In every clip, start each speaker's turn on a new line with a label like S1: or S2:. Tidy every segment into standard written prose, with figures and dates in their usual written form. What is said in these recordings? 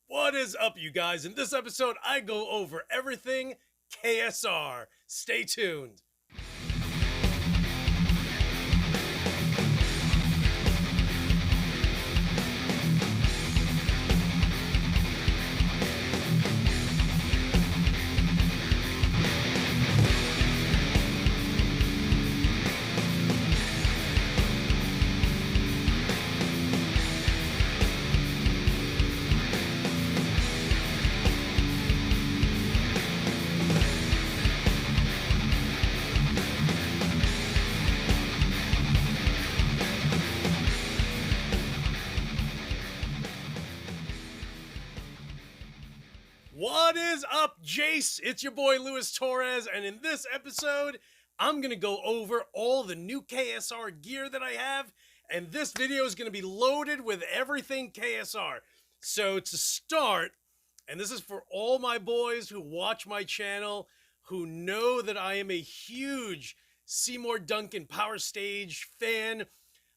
S1: What is up, you guys? In this episode, I go over everything KSR. Stay tuned. What is up, Jace? It's your boy, Louie Torres, and in this episode, I'm going to go over all the new KSR gear that I have, and this video is going to be loaded with everything KSR. So to start, and this is for all my boys who watch my channel, who know that I am a huge Seymour Duncan Power Stage fan.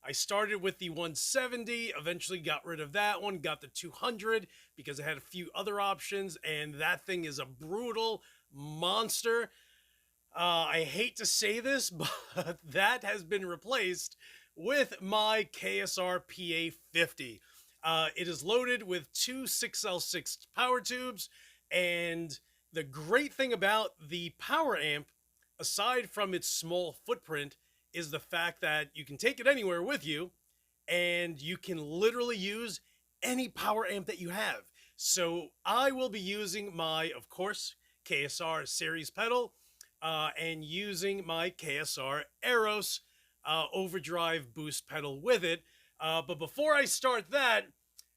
S1: I started with the 170, eventually got rid of that one, got the 200 because I had a few other options, and that thing is a brutal monster. I hate to say this, but that has been replaced with my KSR PA50. It is loaded with two 6L6 power tubes, and the great thing about the power amp, aside from its small footprint, is the fact that you can take it anywhere with you, and you can literally use any power amp that you have. So I will be using my, of course, KSR Ceres pedal, and using my KSR Eros overdrive boost pedal with it. But before I start that,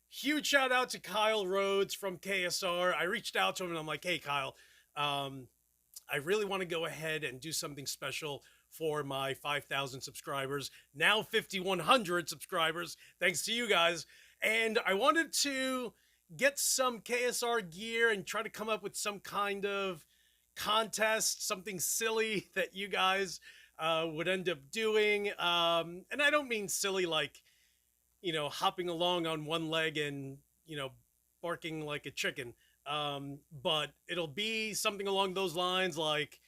S1: huge shout out to Kyle Rhodes from KSR. I reached out to him and I'm like, hey, Kyle, I really want to go ahead and do something special for my 5,000 subscribers, now 5,100 subscribers, thanks to you guys. And I wanted to get some KSR gear and try to come up with some kind of contest, something silly that you guys would end up doing. And I don't mean silly like, you know, hopping along on one leg and, you know, barking like a chicken. But it'll be something along those lines, like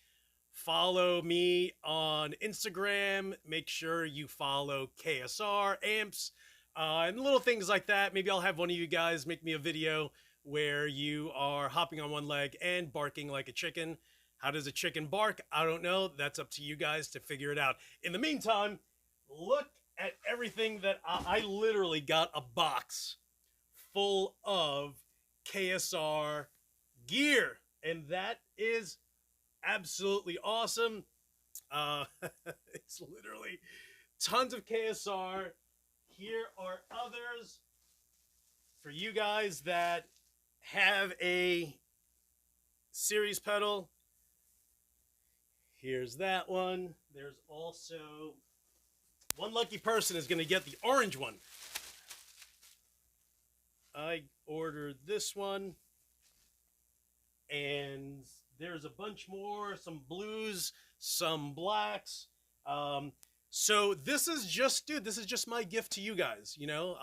S1: follow me on Instagram, make sure you follow KSR amps, and little things like that. Maybe I'll have one of you guys make me a video where you are hopping on one leg and barking like a chicken. How does a chicken bark? I don't know. That's up to you guys to figure it out. In the meantime, look at everything that I literally got a box full of KSR gear, and that is absolutely awesome. It's literally tons of KSR. Here are others for you guys that have a Ceres pedal. Here's that one. There's also one lucky person is going to get the orange one. I ordered this one, and there's a bunch more, some blues, some blacks. So this is just, dude, this is just my gift to you guys. You know,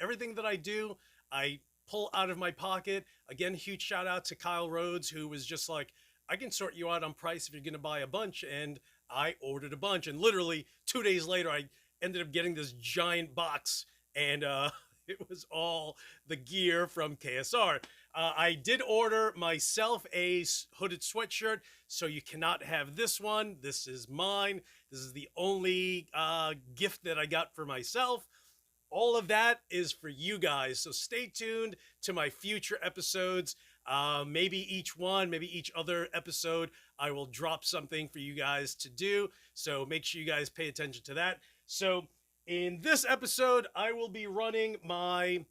S1: everything that I do, I pull out of my pocket. Again, huge shout out to Kyle Rhodes, who was just like, I can sort you out on price if you're going to buy a bunch. And I ordered a bunch. And literally 2 days later, I ended up getting this giant box. And it was all the gear from KSR. I did order myself a hooded sweatshirt, so you cannot have this one. This is mine. This is the only gift that I got for myself. All of that is for you guys, so stay tuned to my future episodes. Maybe each one, maybe each other episode, I will drop something for you guys to do, so make sure you guys pay attention to that. So in this episode, I will be running my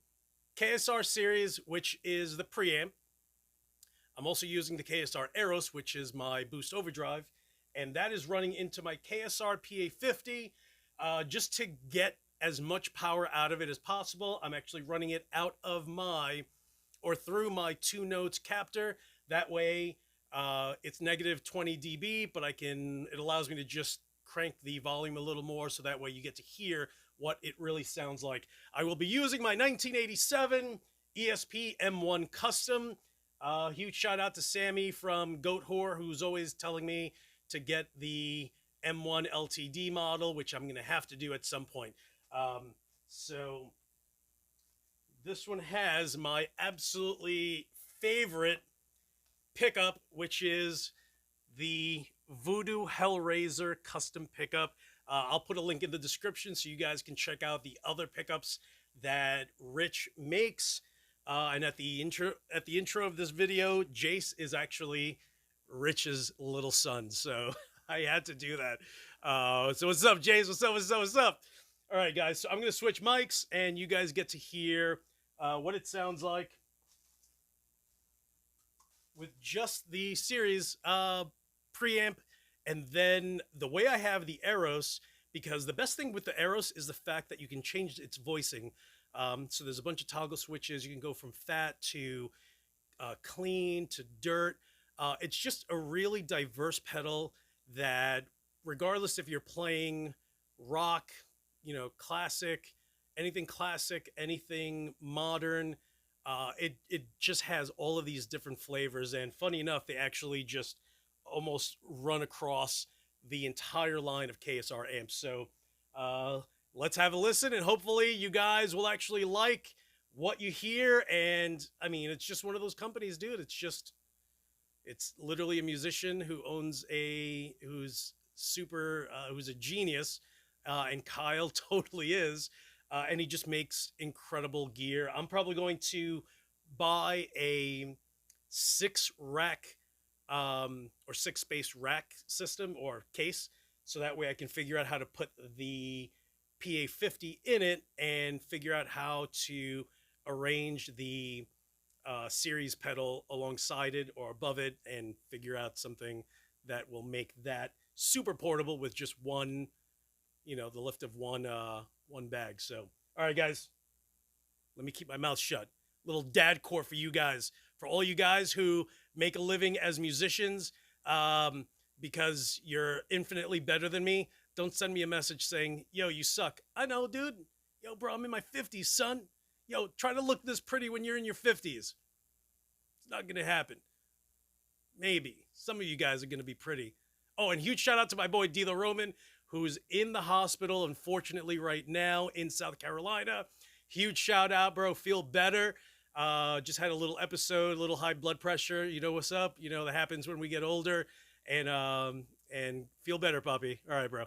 S1: KSR series, which is the preamp. I'm also using the KSR Eros, which is my boost overdrive, and that is running into my KSR PA50 just to get as much power out of it as possible. I'm actually running it out of my, or through my 2 notes captor. That way it's negative 20 dB, but it allows me to just crank the volume a little more, so that way you get to hear what it really sounds like. I will be using my 1987 ESP M1 Custom. Huge shout out to Sammy from Goat Whore, who's always telling me to get the M1 LTD model, which I'm going to have to do at some point. So this one has my absolutely favorite pickup, which is the Voodoo Hellraiser custom pickup. I'll put a link in the description so you guys can check out the other pickups that Rich makes. And at the intro of this video, Jace is actually Rich's little son, so I had to do that. So what's up, Jace? What's up? All right, guys. So I'm gonna switch mics, and you guys get to hear what it sounds like with just the Ceres preamp, and then the way I have the Eros, because the best thing with the Eros is the fact that you can change its voicing. So there's a bunch of toggle switches. You can go from fat to clean to dirt. It's just a really diverse pedal that, regardless if you're playing rock, classic, anything modern, it just has all of these different flavors. And funny enough, they actually just almost run across the entire line of KSR amps. So let's have a listen, and hopefully you guys will actually like what you hear. And I mean, it's just one of those companies, dude. It's literally a musician who owns who's a genius, and Kyle totally is, and he just makes incredible gear. I'm probably going to buy a 6-rack or 6-space rack system or case, so that way I can figure out how to put the PA50 in it and figure out how to arrange the Ceres pedal alongside it or above it, and figure out something that will make that super portable with just one, the lift of one bag. So, all right, guys, let me keep my mouth shut. Little dad core for you guys, for all you guys who make a living as musicians, because you're infinitely better than me. Don't send me a message saying, yo, you suck. I know, dude. Yo, bro, I'm in my 50s, son. Yo, try to look this pretty when you're in your 50s. It's not going to happen. Maybe. Some of you guys are going to be pretty. Oh, and huge shout out to my boy Dilo Roman, who's in the hospital, unfortunately, right now in South Carolina. Huge shout out, bro. Feel better. Just had a little episode, a little high blood pressure. You know what's up? That happens when we get older. And feel better, puppy. All right, bro.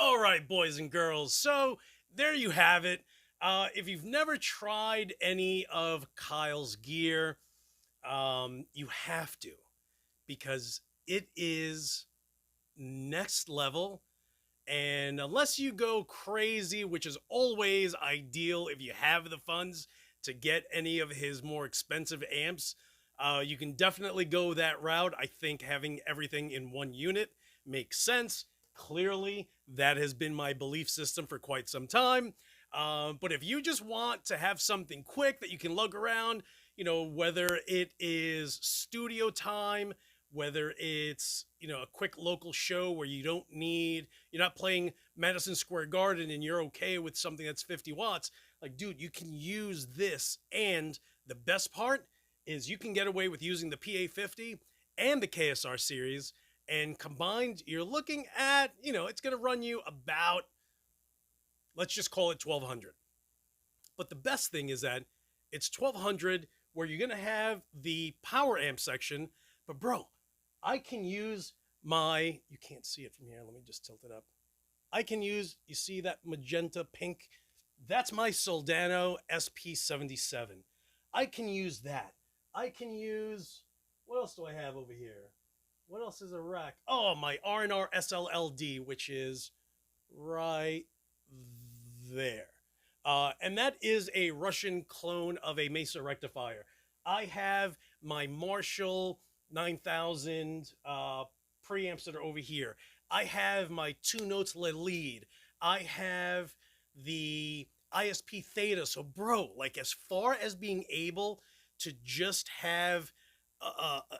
S1: All right, boys and girls. So there you have it. If you've never tried any of Kyle's gear, you have to, because it is next level. And unless you go crazy, which is always ideal if you have the funds to get any of his more expensive amps, you can definitely go that route. I think having everything in one unit makes sense. Clearly, that has been my belief system for quite some time. But if you just want to have something quick that you can lug around, you know, whether it is studio time, whether it's, you know, a quick local show where you're not playing Madison Square Garden and you're okay with something that's 50 watts, like, dude, you can use this. And the best part is you can get away with using the PA50 and the KSR series, and combined, you're looking at, you know, it's going to run you about, let's just call it 1200. But the best thing is that it's 1200 where you're going to have the power amp section. But bro, I can use you can't see it from here. Let me just tilt it up. I can use, you see that magenta pink? That's my Soldano SP77. I can use that. I can use, what else do I have over here? What else is a rack? Oh, my R&R SLLD, which is right there. And that is a Russian clone of a Mesa rectifier. I have my Marshall 9000 preamps that are over here. I have my 2 Notes lead. I have the ISP Theta. So, bro, like, as far as being able to just have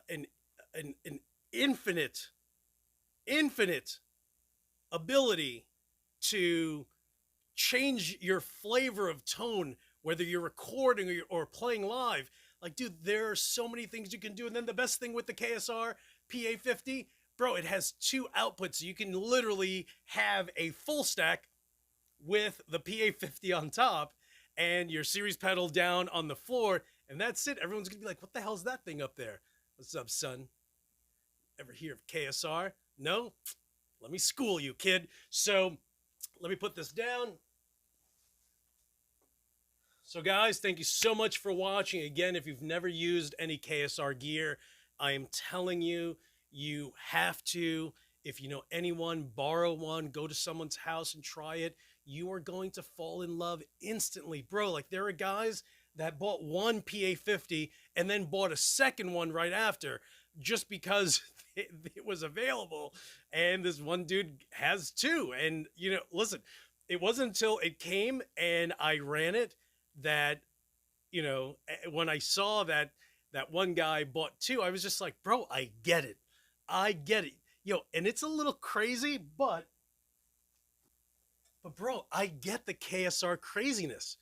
S1: an infinite ability to change your flavor of tone, whether you're recording or playing live. Like, dude, there are so many things you can do. And then the best thing with the KSR PA50, bro, it has 2 outputs. So you can literally have a full stack with the PA50 on top and your series pedal down on the floor. And that's it. Everyone's going to be like, what the hell's that thing up there? What's up, son? Ever hear of KSR? No? Let me school you, kid. So let me put this down. So guys, thank you so much for watching. Again, if you've never used any KSR gear, I am telling you, you have to. If you know anyone, borrow one, go to someone's house and try it. You are going to fall in love instantly. Bro, like, there are guys that bought one PA50 and then bought a second one right after just because it was available. And this one dude has 2. And, you know, listen, it wasn't until it came and I ran it that, you know, when I saw that one guy bought 2, I was just like, bro, I get it. I get it. Yo, and it's a little crazy, but bro, I get the KSR craziness.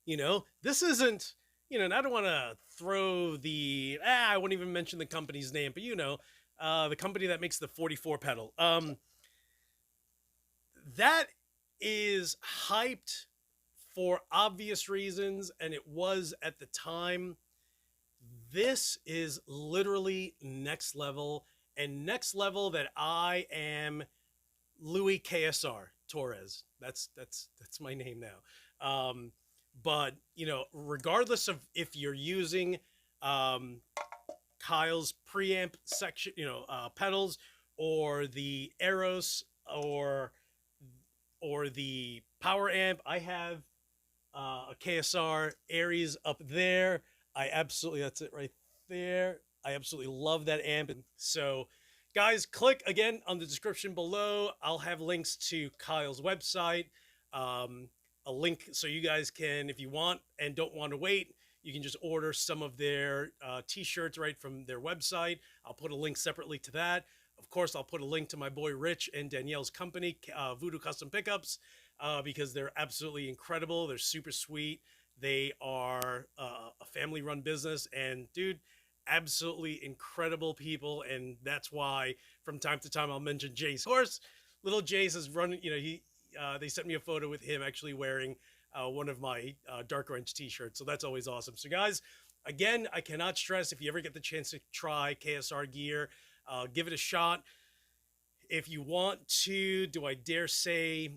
S1: You know, this isn't, you know, and I don't want to throw I won't even mention the company's name, but you know, the company that makes the 44 pedal. That is hyped for obvious reasons, and it was at the time. This is literally next level, and next level that I am Louie KSR Torres. That's my name now. But, you know, regardless of if you're using Kyle's preamp section, you know, pedals, or the Eros, or the power amp, I have a KSR Aries up there. That's it right there. I absolutely love that amp. So guys, click again on the description below. I'll have links to Kyle's website, a link so you guys can, if you want and don't want to wait, You can just order some of their t-shirts right from their website. I'll put a link separately to that. Of course, I'll put a link to my boy Rich and Danielle's company, Voodoo Custom Pickups, because they're absolutely incredible. They're super sweet. They are a family-run business, and dude, absolutely incredible people. And that's why from time to time I'll mention Jace. Of course, little Jace is running. You know, they sent me a photo with him actually wearing one of my DARKWRENCH t-shirts. So that's always awesome. So guys, again, I cannot stress, if you ever get the chance to try KSR Gear, give it a shot. If you want to, do I dare say,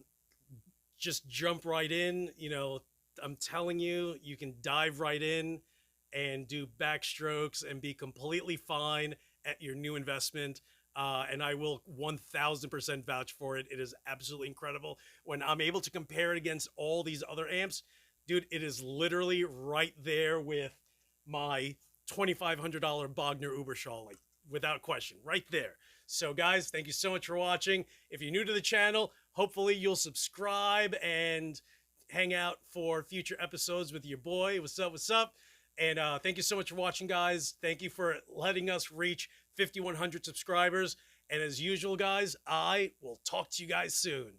S1: just jump right in? You know, I'm telling you, you can dive right in and do backstrokes and be completely fine at your new investment. And I will 1000% vouch for it. It is absolutely incredible. When I'm able to compare it against all these other amps, dude, it is literally right there with my $2,500 Bogner Uberschall, like without question, right there. So guys, thank you so much for watching. If you're new to the channel, hopefully you'll subscribe and hang out for future episodes with your boy. What's up? What's up? And thank you so much for watching, guys. Thank you for letting us reach 5,100 subscribers. And as usual, guys, I will talk to you guys soon.